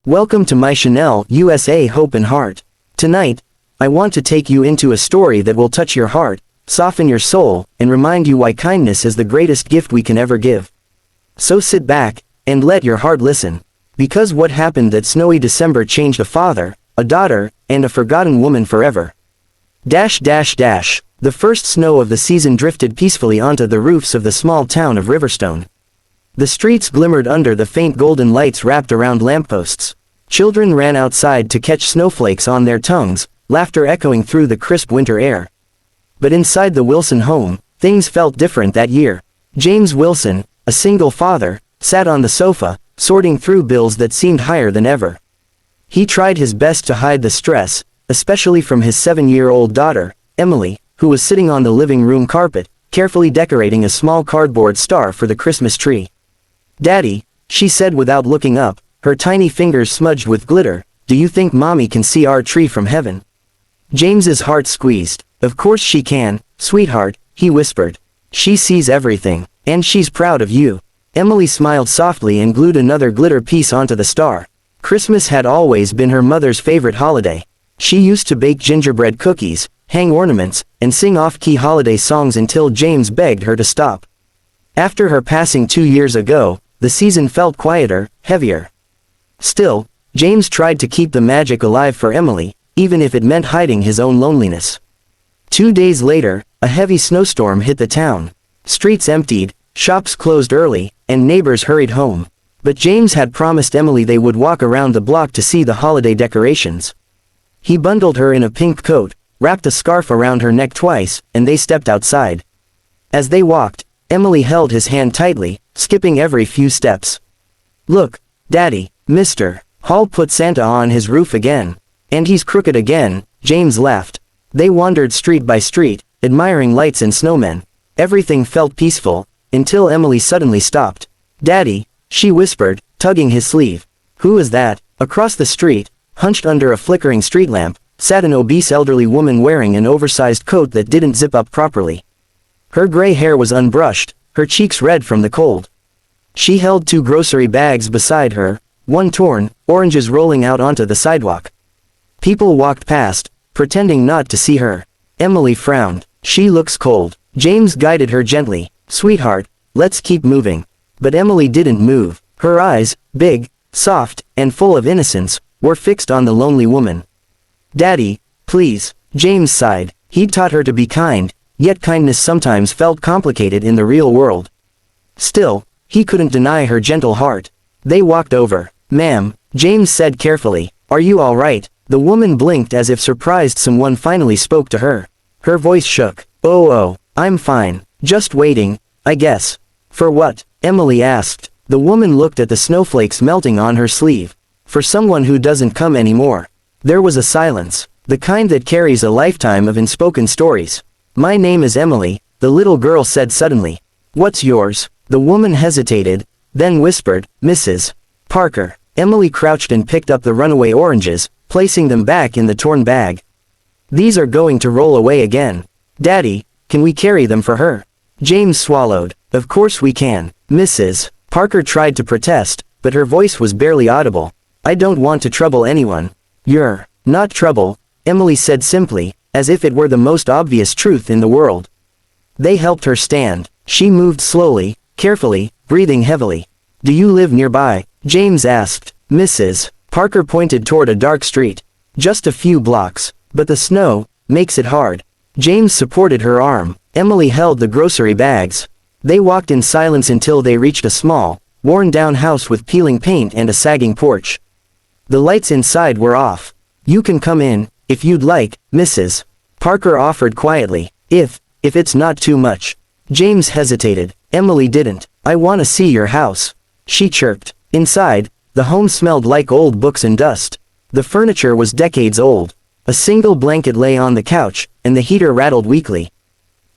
Welcome to my Chanel, USA Hope and Heart. Tonight, I want to take you into a story that will touch your heart, soften your soul, and remind you why kindness is the greatest gift we can ever give. So sit back, and let your heart listen. Because what happened that snowy December changed a father, a daughter, and a forgotten woman forever. The first snow of the season drifted peacefully onto the roofs of the small town of Riverstone. The streets glimmered under the faint golden lights wrapped around lampposts. Children ran outside to catch snowflakes on their tongues, laughter echoing through the crisp winter air. But inside the Wilson home, things felt different that year. James Wilson, a single father, sat on the sofa, sorting through bills that seemed higher than ever. He tried his best to hide the stress, especially from his 7-year-old daughter, Emily, who was sitting on the living room carpet, carefully decorating a small cardboard star for the Christmas tree. "Daddy," she said without looking up, her tiny fingers smudged with glitter, "do you think Mommy can see our tree from heaven?" James's heart squeezed. "Of course she can, sweetheart," he whispered. "She sees everything, and she's proud of you." Emily smiled softly and glued another glitter piece onto the star. Christmas had always been her mother's favorite holiday. She used to bake gingerbread cookies, hang ornaments, and sing off-key holiday songs until James begged her to stop. After her passing 2 years ago, the season felt quieter, heavier. Still, James tried to keep the magic alive for Emily, even if it meant hiding his own loneliness. 2 days later, a heavy snowstorm hit the town. Streets emptied, shops closed early, and neighbors hurried home. But James had promised Emily they would walk around the block to see the holiday decorations. He bundled her in a pink coat, wrapped a scarf around her neck twice, and they stepped outside. As they walked, Emily held his hand tightly, skipping every few steps. "Look, Daddy, Mr. Hall put Santa on his roof again. And he's crooked again," James laughed. They wandered street by street, admiring lights and snowmen. Everything felt peaceful, until Emily suddenly stopped. "Daddy," she whispered, tugging his sleeve. "Who is that?" Across the street, hunched under a flickering street lamp, sat an obese elderly woman wearing an oversized coat that didn't zip up properly. Her gray hair was unbrushed, her cheeks red from the cold. She held 2 grocery bags beside her, one torn, oranges rolling out onto the sidewalk. People walked past, pretending not to see her. Emily frowned. "She looks cold." James guided her gently. "Sweetheart, let's keep moving." But Emily didn't move. Her eyes, big, soft, and full of innocence, were fixed on the lonely woman. "Daddy, please," James sighed. He'd taught her to be kind, yet kindness sometimes felt complicated in the real world. Still, he couldn't deny her gentle heart. They walked over. "Ma'am," James said carefully, "are you all right?" The woman blinked as if surprised someone finally spoke to her. Her voice shook. Oh, I'm fine. Just waiting, I guess." "For what?" Emily asked. The woman looked at the snowflakes melting on her sleeve. "For someone who doesn't come anymore." There was a silence, the kind that carries a lifetime of unspoken stories. "My name is Emily," the little girl said suddenly. "What's yours?" The woman hesitated, then whispered, "Mrs. Parker." Emily crouched and picked up the runaway oranges, placing them back in the torn bag. "These are going to roll away again. Daddy, can we carry them for her?" James swallowed. "Of course we can, Mrs. Parker tried to protest, but her voice was barely audible. "I don't want to trouble anyone." "You're not trouble," Emily said simply, as if it were the most obvious truth in the world. They helped her stand. She moved slowly, carefully, breathing heavily. "Do you live nearby?" James asked. Mrs. Parker pointed toward a dark street. "Just a few blocks, but the snow makes it hard." James supported her arm. Emily held the grocery bags. They walked in silence until they reached a small, worn-down house with peeling paint and a sagging porch. The lights inside were off. "You can come in, if you'd like, Mrs. Parker offered quietly. If it's not too much." James hesitated. Emily didn't. "I want to see your house," she chirped. Inside, the home smelled like old books and dust. The furniture was decades old. A single blanket lay on the couch, and the heater rattled weakly.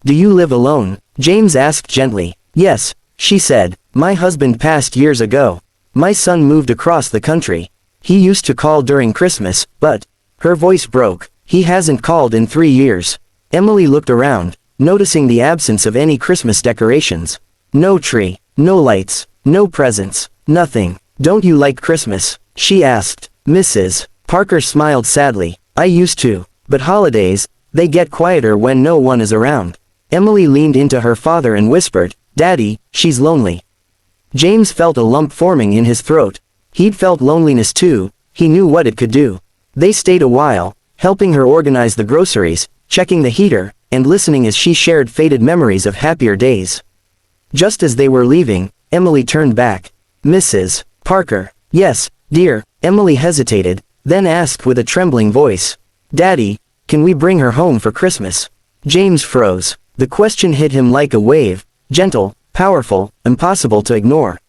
"Do you live alone?" James asked gently. "Yes," she said. "My husband passed years ago. My son moved across the country. He used to call during Christmas, but..." Her voice broke. "He hasn't called in 3 years." Emily looked around, noticing the absence of any Christmas decorations. No tree, no lights, no presents, nothing. "Don't you like Christmas?" she asked. Mrs. Parker smiled sadly. I used to. But holidays, they get quieter when no one is around. Emily leaned into her father and whispered, Daddy, she's lonely. James felt a lump forming in his throat. He'd felt loneliness too, he knew what it could do. They stayed a while, helping her organize the groceries, checking the heater, and listening as she shared faded memories of happier days. Just as they were leaving, Emily turned back. Mrs. Parker. Yes, dear. Emily hesitated, then asked with a trembling voice. Daddy, can we bring her home for Christmas? James froze. The question hit him like a wave, gentle, powerful, impossible to ignore.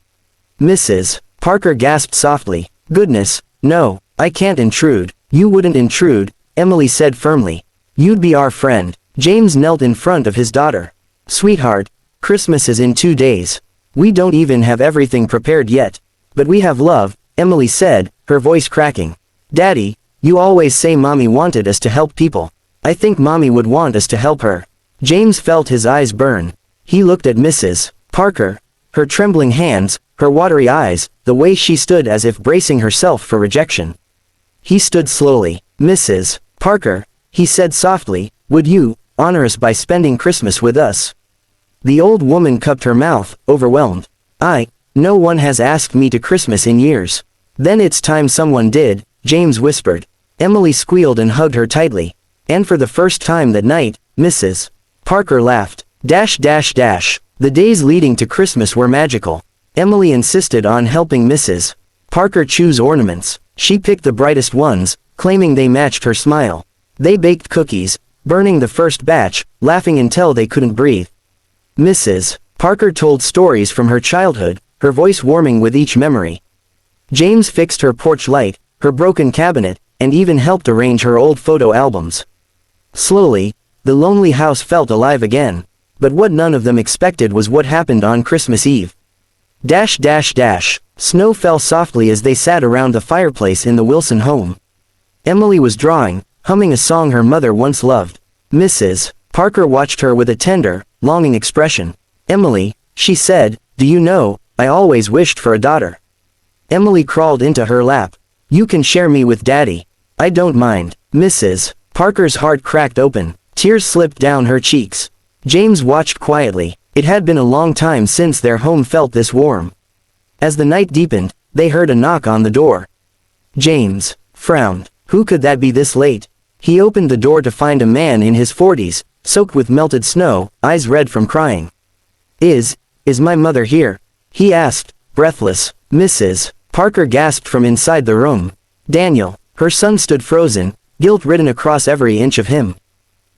Mrs. Parker gasped softly. Goodness, no, I can't intrude. You wouldn't intrude, Emily said firmly. You'd be our friend. James knelt in front of his daughter. Sweetheart, Christmas is in 2 days. We don't even have everything prepared yet. But we have love, Emily said, her voice cracking. Daddy, you always say Mommy wanted us to help people. I think Mommy would want us to help her. James felt his eyes burn. He looked at Mrs. Parker, her trembling hands, her watery eyes, the way she stood as if bracing herself for rejection. He stood slowly. Mrs. Parker, he said softly, would you honor us by spending Christmas with us? The old woman cupped her mouth, overwhelmed. No one has asked me to Christmas in years. Then it's time someone did, James whispered. Emily squealed and hugged her tightly. And for the first time that night, Mrs. Parker laughed. The days leading to Christmas were magical. Emily insisted on helping Mrs. Parker choose ornaments. She picked the brightest ones, claiming they matched her smile. They baked cookies, burning the first batch, laughing until they couldn't breathe. Mrs. Parker told stories from her childhood, her voice warming with each memory. James fixed her porch light, her broken cabinet, and even helped arrange her old photo albums. Slowly, the lonely house felt alive again. But what none of them expected was what happened on Christmas Eve. Snow fell softly as they sat around the fireplace in the Wilson home. Emily was drawing, humming a song her mother once loved. Mrs. Parker watched her with a tender, longing expression. Emily, she said, do you know, I always wished for a daughter. Emily crawled into her lap. You can share me with Daddy. I don't mind. Mrs. Parker's heart cracked open. Tears slipped down her cheeks. James watched quietly. It had been a long time since their home felt this warm. As the night deepened, they heard a knock on the door. James frowned. Who could that be this late? He opened the door to find a man in his 40s, soaked with melted snow, eyes red from crying. Is my mother here? He asked, breathless. Mrs. Parker gasped from inside the room. Daniel, her son stood frozen, guilt written across every inch of him.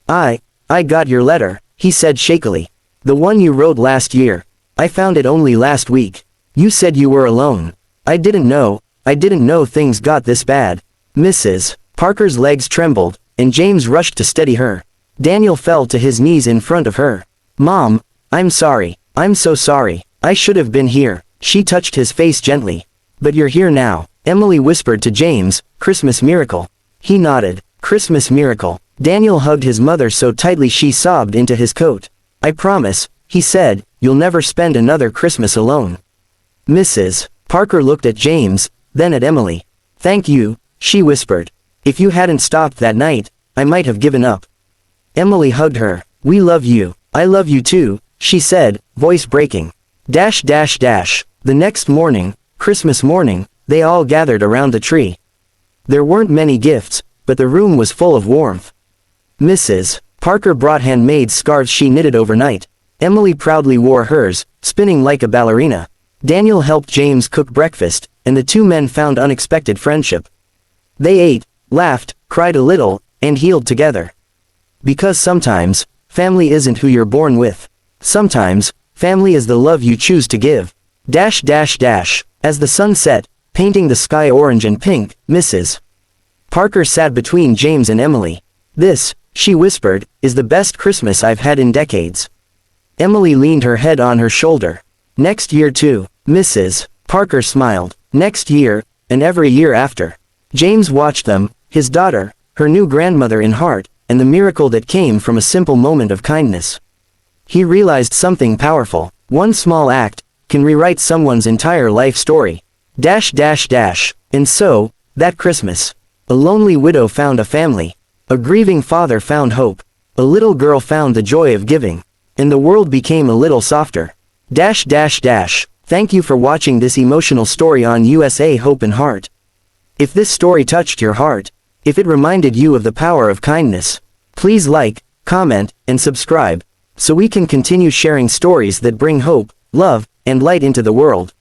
I got your letter, he said shakily. The one you wrote last year. I found it only last week. You said you were alone. I didn't know things got this bad. Mrs. Parker's legs trembled, and James rushed to steady her. Daniel fell to his knees in front of her. Mom, I'm sorry. I'm so sorry. I should have been here. She touched his face gently. But you're here now, Emily whispered to James. Christmas miracle. He nodded. Christmas miracle. Daniel hugged his mother so tightly she sobbed into his coat. I promise, he said, you'll never spend another Christmas alone. Mrs. Parker looked at James, then at Emily. Thank you, she whispered. If you hadn't stopped that night, I might have given up. Emily hugged her. We love you. I love you too, she said, voice breaking. The next morning, Christmas morning, they all gathered around the tree. There weren't many gifts, but the room was full of warmth. Mrs. Parker brought handmade scarves she knitted overnight. Emily proudly wore hers, spinning like a ballerina. Daniel helped James cook breakfast, and the two men found unexpected friendship. They ate, laughed, cried a little, and healed together. Because sometimes, family isn't who you're born with. Sometimes, family is the love you choose to give. As the sun set, painting the sky orange and pink, Mrs. Parker sat between James and Emily. This, she whispered, is the best Christmas I've had in decades. Emily leaned her head on her shoulder. Next year too, Mrs. Parker smiled. Next year, and every year after. James watched them, his daughter, her new grandmother in heart, and the miracle that came from a simple moment of kindness. He realized something powerful. One small act can rewrite someone's entire life story. And so, that Christmas, a lonely widow found a family, a grieving father found hope, a little girl found the joy of giving, and the world became a little softer. Thank you for watching this emotional story on USA Hope and Heart. If this story touched your heart, if it reminded you of the power of kindness, please like, comment, and subscribe, so we can continue sharing stories that bring hope, love, and light into the world.